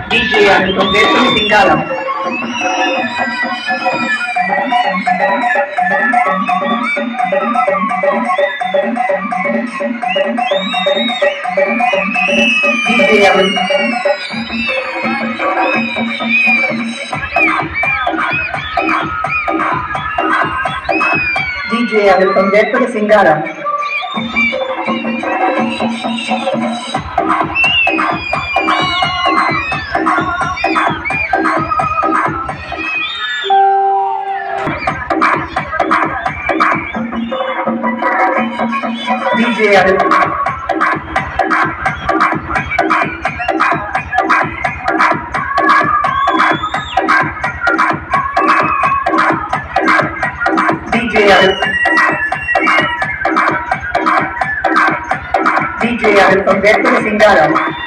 DJ Hamilton Verso Singala. DJ Hamilton. DJ Hamilton Verso Singala. DJ Hamilton. DJ Hamilton. DJ Hamilton Verso Singala.